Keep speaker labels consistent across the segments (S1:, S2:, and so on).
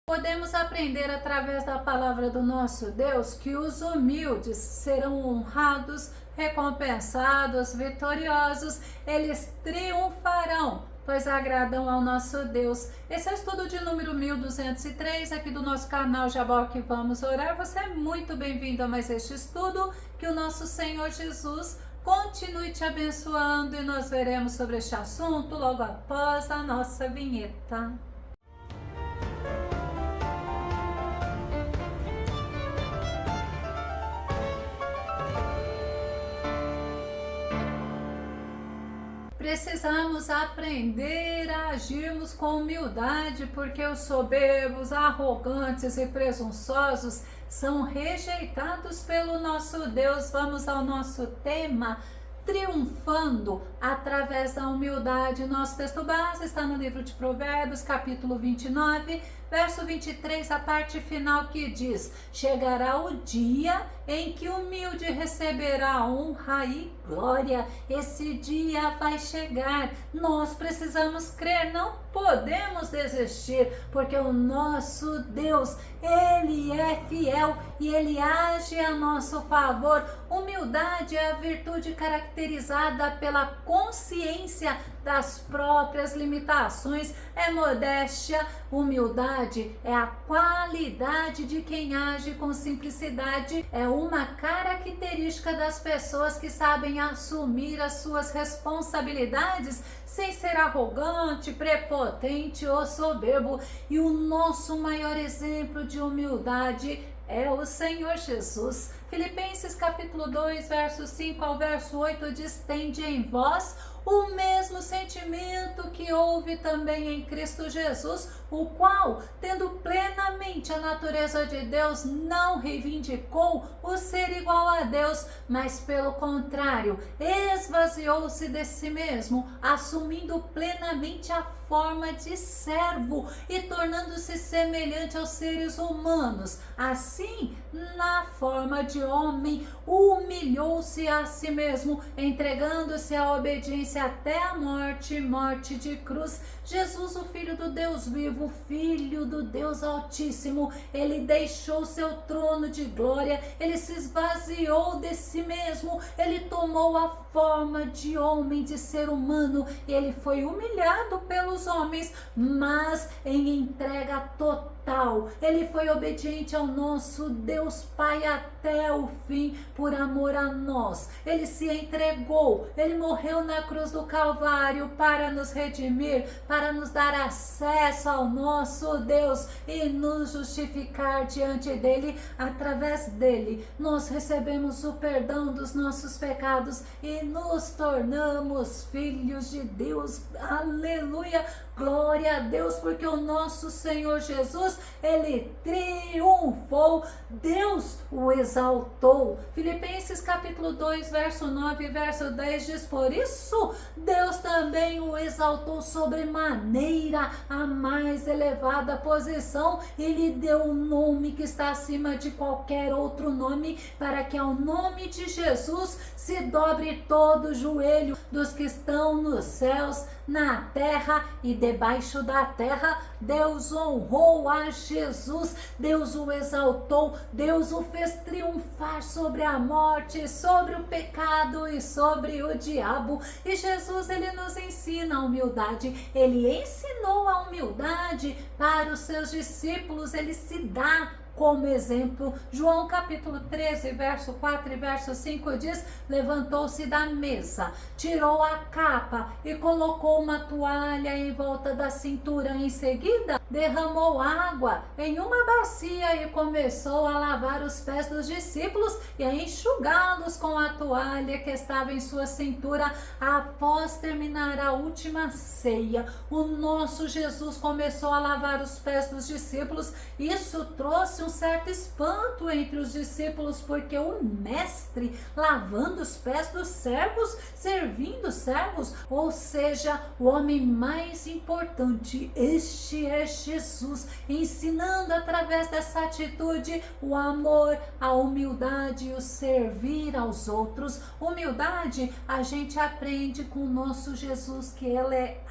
S1: Podemos aprender através da palavra do nosso Deus que os humildes serão honrados, recompensados, vitoriosos, eles triunfarão, pois agradam ao nosso Deus. Esse é o estudo de número 1203 aqui do nosso canal Jaboque Vamos Orar. Você é muito bem-vindo a mais este estudo. Que o nosso Senhor Jesus continue te abençoando e nós veremos sobre este assunto logo após a nossa vinheta. Precisamos aprender a agirmos com humildade, porque os soberbos, arrogantes e presunçosos são rejeitados pelo nosso Deus. Vamos ao nosso tema, triunfando através da humildade. Nosso texto base está no livro de Provérbios, capítulo 29, verso 23, a parte final que diz: chegará o dia em que o humilde receberá honra e glória. Esse dia vai chegar. Nós precisamos crer, não podemos desistir, porque o nosso Deus, Ele é fiel e Ele age a nosso favor. Humildade é a virtude caracterizada pela consciência das próprias limitações, é modéstia. Humildade é a qualidade de quem age com simplicidade, é uma característica das pessoas que sabem assumir as suas responsabilidades sem ser arrogante, prepotente ou soberbo. E o nosso maior exemplo de humildade é o Senhor Jesus. Filipenses capítulo 2, verso 5 ao verso 8 diz: tende em vós o mesmo sentimento que houve também em Cristo Jesus, o qual, tendo plenamente a natureza de Deus, não reivindicou o ser igual a Deus, mas pelo contrário, esvaziou-se de si mesmo, assumindo plenamente a forma de servo e tornando-se semelhante aos seres humanos. Assim, na forma de homem, humilhou-se a si mesmo, entregando-se à obediência até a morte, morte de cruz. Jesus, o Filho do Deus vivo, Filho do Deus Altíssimo, ele deixou seu trono de glória, ele se esvaziou de si mesmo, ele tomou a forma de homem, de ser humano, ele foi humilhado pelos homens, mas em entrega total, ele foi obediente ao nosso Deus Pai até o fim, por amor a nós. Ele se entregou, ele morreu na cruz do Calvário para nos redimir, para nos dar acesso ao nosso Deus e nos justificar diante dele. Através dele, nós recebemos o perdão dos nossos pecados e nos tornamos filhos de Deus. Aleluia! Glória a Deus, porque o nosso Senhor Jesus, ele triunfou, Deus o exaltou. Filipenses capítulo 2, verso 9 e verso 10 diz: por isso Deus também o exaltou sobremaneira a mais elevada posição e lhe deu um nome que está acima de qualquer outro nome, para que ao nome de Jesus se dobre todo o joelho dos que estão nos céus, na terra e debaixo da terra. Deus honrou a Jesus, Deus o exaltou, Deus o fez triunfar sobre a morte, sobre o pecado e sobre o diabo. E Jesus, ele nos ensina a humildade, ele ensinou a humildade para os seus discípulos, ele se dá como exemplo. João capítulo 13, verso 4 e verso 5 diz: levantou-se da mesa, tirou a capa e colocou uma toalha em volta da cintura. Em seguida, derramou água em uma bacia e começou a lavar os pés dos discípulos e a enxugá-los com a toalha que estava em sua cintura. Após terminar a última ceia, o nosso Jesus começou a lavar os pés dos discípulos. Isso trouxe um certo espanto entre os discípulos, porque o mestre lavando os pés dos servos, servindo os servos, ou seja, o homem mais importante, este é Jesus, ensinando através dessa atitude o amor, a humildade e o servir aos outros. Humildade a gente aprende com o nosso Jesus, que ele é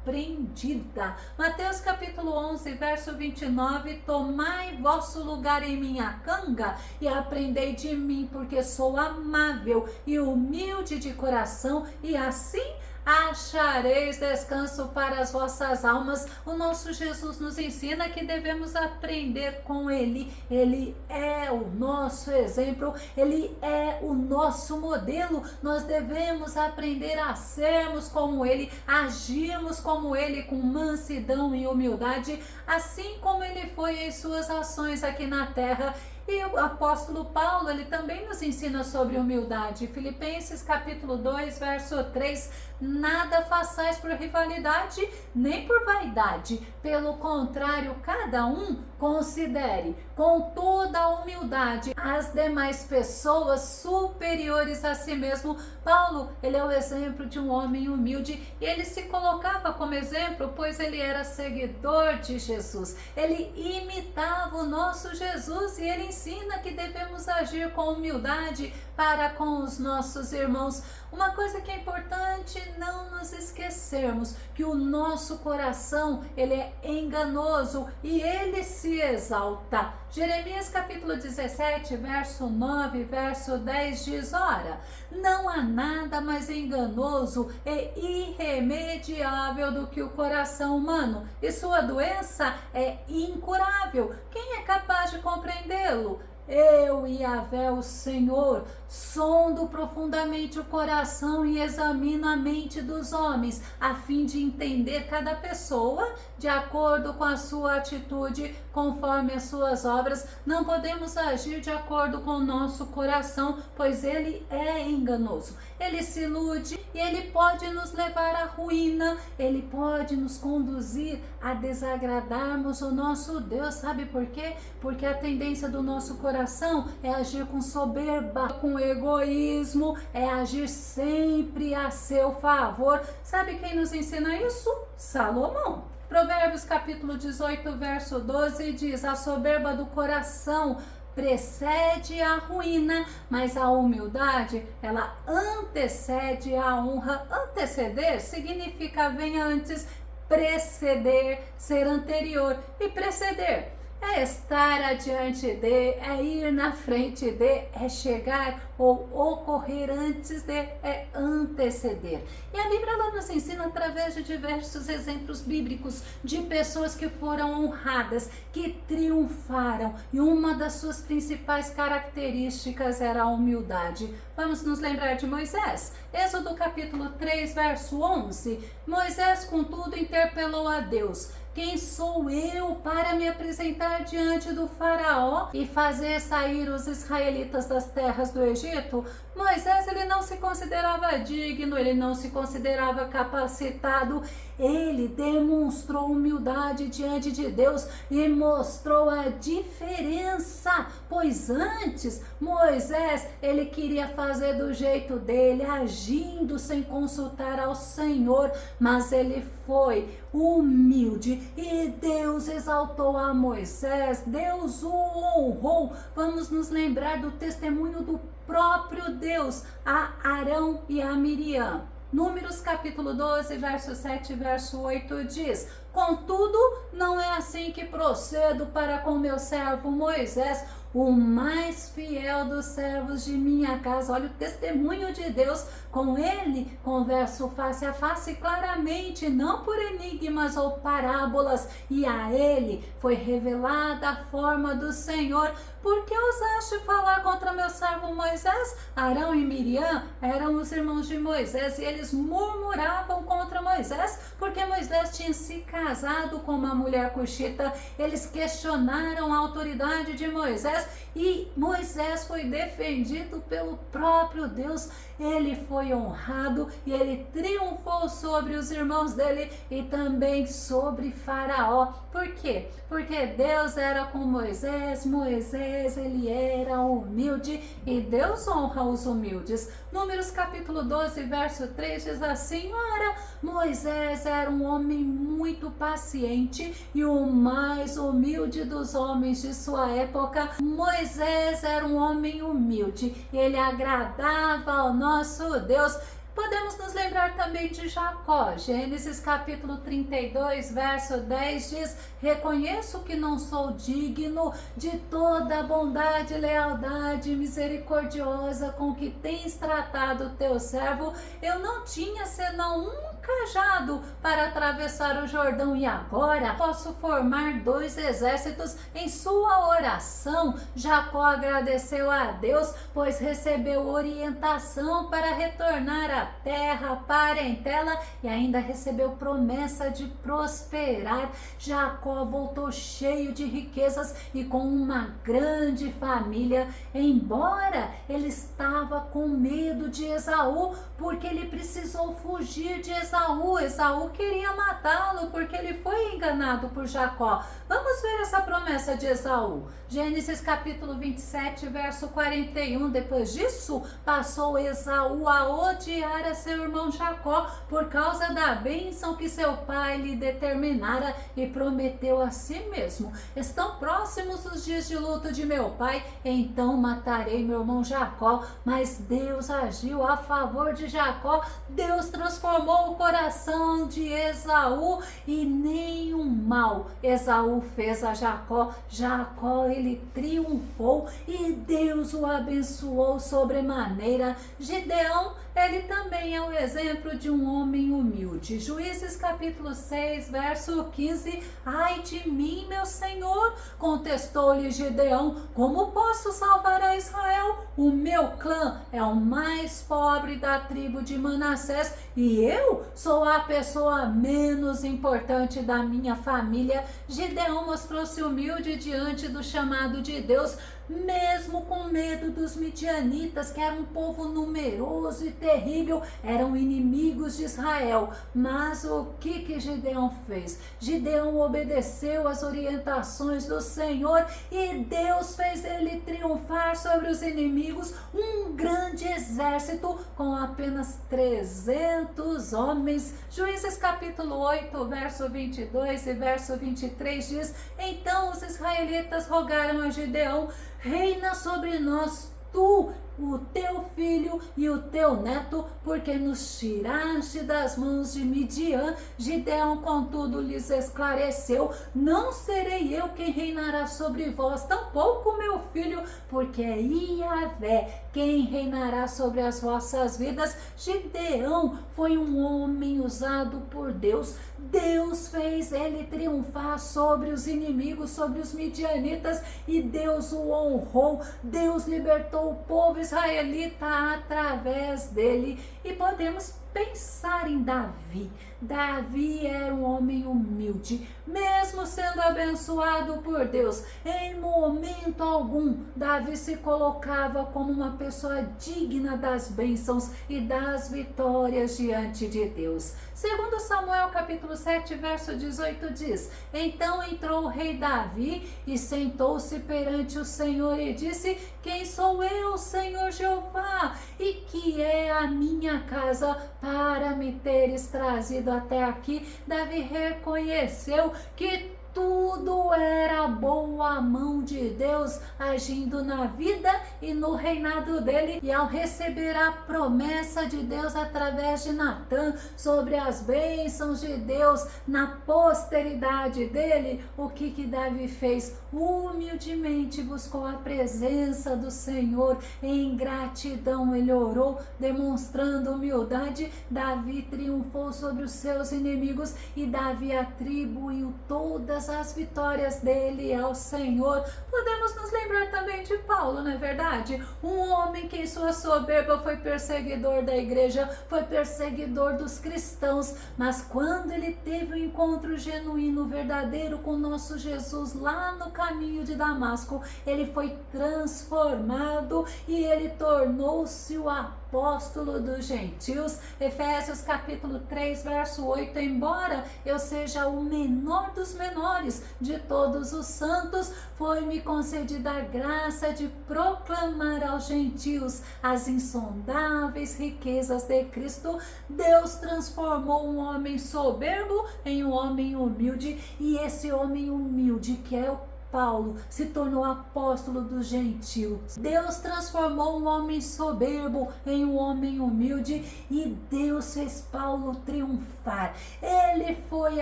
S1: aprendida. Mateus capítulo 11, verso 29, tomai vosso lugar em minha canga e aprendei de mim, porque sou amável e humilde de coração, e assim achareis descanso para as vossas almas. O nosso Jesus nos ensina que devemos aprender com Ele. Ele é o nosso exemplo, Ele é o nosso modelo. Nós devemos aprender a sermos como Ele, agirmos como Ele, com mansidão e humildade, assim como Ele foi em suas ações aqui na terra. E o apóstolo Paulo, ele também nos ensina sobre humildade. Filipenses capítulo 2, verso 3, nada façais por rivalidade, nem por vaidade. Pelo contrário, cada um considere com toda a humildade as demais pessoas superiores a si mesmo. Paulo, ele é o exemplo de um homem humilde, e ele se colocava como exemplo, pois ele era seguidor de Jesus. Ele imitava o nosso Jesus, e ele ensina que devemos agir com humildade para com os nossos irmãos. Uma coisa que é importante não nos esquecermos, que o nosso coração, ele é enganoso e ele se exalta. Jeremias capítulo 17, verso 9, verso 10 diz: ora, não há nada mais enganoso e irremediável do que o coração humano, e sua doença é incurável. Quem é capaz de compreendê-lo? Eu, Yahvé, o Senhor, sondo profundamente o coração e examino a mente dos homens, a fim de entender cada pessoa de acordo com a sua atitude, conforme as suas obras. Não podemos agir de acordo com o nosso coração, pois ele é enganoso. Ele se ilude e ele pode nos levar à ruína, ele pode nos conduzir a desagradarmos o nosso Deus. Sabe por quê? Porque a tendência do nosso coração é agir com soberba, com egoísmo, é agir sempre a seu favor. Sabe quem nos ensina isso? Salomão. Provérbios capítulo 18, verso 12 diz: a soberba do coração precede a ruína, mas a humildade, ela antecede a honra. Anteceder significa vem antes, preceder, ser anterior, e preceder é estar adiante de, é ir na frente de, é chegar ou ocorrer antes de, é anteceder. E a Bíblia ela nos ensina através de diversos exemplos bíblicos de pessoas que foram honradas, que triunfaram, e uma das suas principais características era a humildade. Vamos nos lembrar de Moisés. Êxodo capítulo 3, verso 11. Moisés, contudo, interpelou a Deus: quem sou eu para me apresentar diante do faraó e fazer sair os israelitas das terras do Egito? Moisés, ele não se considerava digno, ele não se considerava capacitado. Ele demonstrou humildade diante de Deus e mostrou a diferença, pois antes Moisés, ele queria fazer do jeito dele, agindo sem consultar ao Senhor, mas ele foi humilde e Deus exaltou a Moisés, Deus o honrou. Vamos nos lembrar do testemunho do próprio Deus a Arão e a Miriam. Números capítulo 12, verso 7 e verso 8 diz: contudo, não é assim que procedo para com meu servo Moisés, o mais fiel dos servos de minha casa. Olha o testemunho de Deus. Com ele converso face a face claramente, não por enigmas ou parábolas, e a ele foi revelada a forma do Senhor. Por que ousaste falar contra meu servo Moisés? Arão e Miriam eram os irmãos de Moisés, e eles murmuravam contra Moisés, porque Moisés tinha se casado com uma mulher cuxita. Eles questionaram a autoridade de Moisés, e Moisés foi defendido pelo próprio Deus. Ele foi honrado e ele triunfou sobre os irmãos dele e também sobre Faraó. Por quê? Porque Deus era com Moisés, Moisés ele era humilde e Deus honra os humildes. Números capítulo 12, verso 3 diz assim: ora, Moisés era um homem muito paciente e o mais humilde dos homens de sua época. Moisés era um homem humilde, ele agradava ao nosso Deus. Podemos nos lembrar também de Jacó. Gênesis capítulo 32, verso 10 diz: reconheço que não sou digno de toda a bondade, lealdade misericordiosa com que tens tratado o teu servo. Eu não tinha senão um cajado para atravessar o Jordão e agora posso formar 2 exércitos. Em sua oração, Jacó agradeceu a Deus, pois recebeu orientação para retornar à terra, parentela, e ainda recebeu promessa de prosperar. Jacó voltou cheio de riquezas e com uma grande família, embora ele estava com medo de Esaú, porque ele precisou fugir de Esaú. Esaú queria matá-lo porque ele foi enganado por Jacó. Vamos ver essa promessa de Esaú. Gênesis capítulo 27, verso 41. Depois disso, passou Esaú a odiar a seu irmão Jacó por causa da bênção que seu pai lhe determinara e prometeu a si mesmo: estão próximos os dias de luto de meu pai, então matarei meu irmão Jacó. Mas Deus agiu a favor de Jacó. Deus transformou o coração de Esaú e nenhum mal Esaú fez a Jacó. Jacó, ele triunfou e Deus o abençoou sobremaneira. Gideão, ele também é o exemplo de um homem humilde. Juízes capítulo 6, verso 15. Ai de mim, meu Senhor, contestou-lhe Gideão, como posso salvar a Israel? O meu clã é o mais pobre da tribo de Manassés e eu sou a pessoa menos importante da minha família. Gideão mostrou-se humilde diante do chamado de Deus, mesmo com medo dos midianitas, que era um povo numeroso e terrível, eram inimigos de Israel. Mas o que Gideão fez? Gideão obedeceu às orientações do Senhor e Deus fez ele triunfar sobre os inimigos, um grande exército com apenas 300 homens. Juízes capítulo 8, verso 22 e verso 23 diz: então os israelitas rogaram a Gideão: reina sobre nós tu, o teu filho e o teu neto, porque nos tiraste das mãos de Midian. Gideão, contudo, lhes esclareceu: não serei eu quem reinará sobre vós, tampouco meu filho, porque é Yahvé quem reinará sobre as vossas vidas. Gideão foi um homem usado por Deus. Deus fez ele triunfar sobre os inimigos, sobre os midianitas, e Deus o honrou. Deus libertou o povo israelita através dele. E podemos pensar em Davi. Davi era um homem humilde, mesmo sendo abençoado por Deus. Em momento algum, Davi se colocava como uma pessoa digna das bênçãos e das vitórias diante de Deus. Segundo Samuel capítulo 7, verso 18 diz: então entrou o rei Davi e sentou-se perante o Senhor e disse: quem sou eu, Senhor Jeová, e que é a minha casa para me teres trazido até aqui? Davi reconheceu que tudo era boa mão de Deus agindo na vida e no reinado dele, e ao receber a promessa de Deus através de Natã sobre as bênçãos de Deus na posteridade dele, o que Davi fez? Humildemente buscou a presença do Senhor, em gratidão ele orou, demonstrando humildade. Davi triunfou sobre os seus inimigos e Davi atribuiu todas as vitórias dele ao Senhor. Podemos nos lembrar também de Paulo, não é verdade? Um homem que em sua soberba foi perseguidor da igreja, foi perseguidor dos cristãos, mas quando ele teve um encontro genuíno, verdadeiro com nosso Jesus lá no caminho de Damasco, ele foi transformado e ele tornou-se o apóstolo dos gentios. Efésios capítulo 3, verso 8: embora eu seja o menor dos menores de todos os santos, foi-me concedida a graça de proclamar aos gentios as insondáveis riquezas de Cristo. Deus transformou um homem soberbo em um homem humilde, e esse homem humilde, que é o Paulo se tornou apóstolo dos gentios. Deus transformou um homem soberbo em um homem humilde e Deus fez Paulo triunfar. Ele foi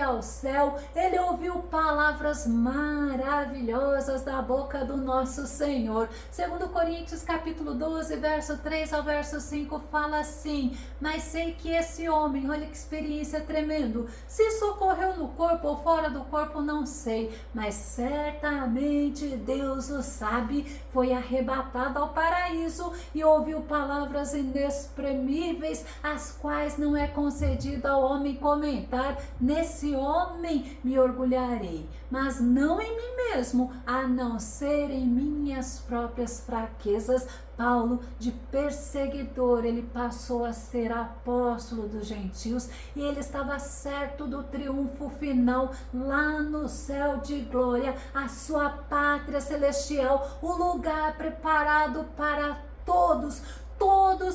S1: ao céu, ele ouviu palavras maravilhosas da boca do nosso Senhor. 2 Coríntios capítulo 12, verso 3 ao verso 5 fala assim: mas sei que esse homem, olha que experiência tremendo, se socorreu no corpo ou fora do corpo não sei, mas certamente Deus o sabe, foi arrebatado ao paraíso e ouviu palavras inexprimíveis, as quais não é concedido ao homem comentar. Nesse homem me orgulharei, mas não em mim mesmo, a não ser em minhas próprias fraquezas. Paulo, de perseguidor, ele passou a ser apóstolo dos gentios e ele estava certo do triunfo final lá no céu de glória, a sua pátria celestial, o lugar preparado para todos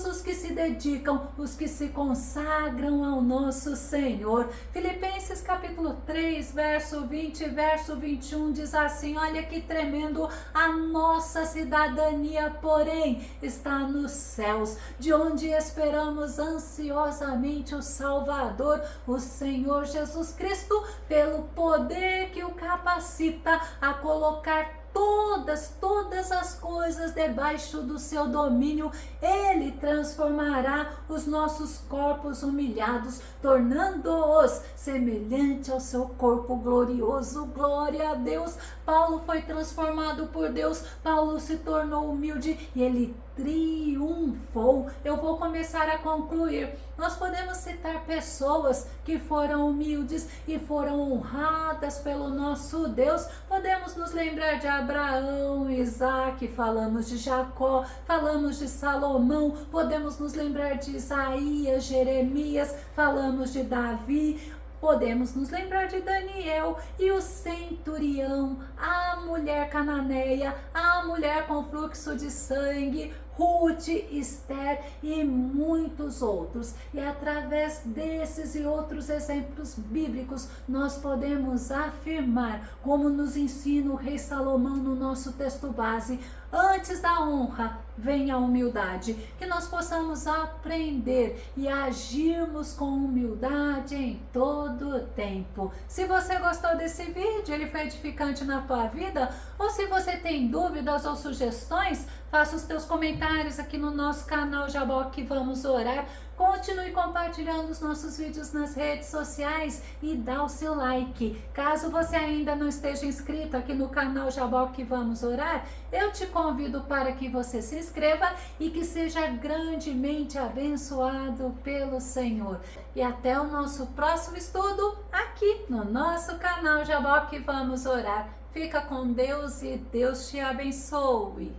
S1: os que se dedicam, os que se consagram ao nosso Senhor. Filipenses capítulo 3, verso 20 e verso 21 diz assim: olha que tremendo, a nossa cidadania, porém, está nos céus, de onde esperamos ansiosamente o Salvador, o Senhor Jesus Cristo, pelo poder que o capacita a colocar todas as coisas debaixo do seu domínio. Ele transformará os nossos corpos humilhados, tornando-os semelhante ao seu corpo glorioso. Glória a Deus. Paulo foi transformado por Deus, Paulo se tornou humilde e ele triunfou. Eu vou começar a concluir. Nós podemos citar pessoas que foram humildes e foram honradas pelo nosso Deus. Podemos nos lembrar de Abraão, Isaac, falamos de Jacó, falamos de Salomão, podemos nos lembrar de Isaías, Jeremias, falamos de Davi. Podemos nos lembrar de Daniel e o centurião, a mulher cananeia, a mulher com fluxo de sangue, Ruth, Esther e muitos outros. E através desses e outros exemplos bíblicos, nós podemos afirmar, como nos ensina o rei Salomão no nosso texto base: antes da honra vem a humildade. Que nós possamos aprender e agirmos com humildade em todo o tempo. Se você gostou desse vídeo, ele foi edificante na tua vida, ou se você tem dúvidas ou sugestões, faça os teus comentários aqui no nosso canal Jaboque Vamos Orar. Continue compartilhando os nossos vídeos nas redes sociais e dá o seu like. Caso você ainda não esteja inscrito aqui no canal Jaboque Vamos Orar, eu te convido para que você se inscreva e que seja grandemente abençoado pelo Senhor. E até o nosso próximo estudo aqui no nosso canal Jaboque Vamos Orar. Fica com Deus e Deus te abençoe.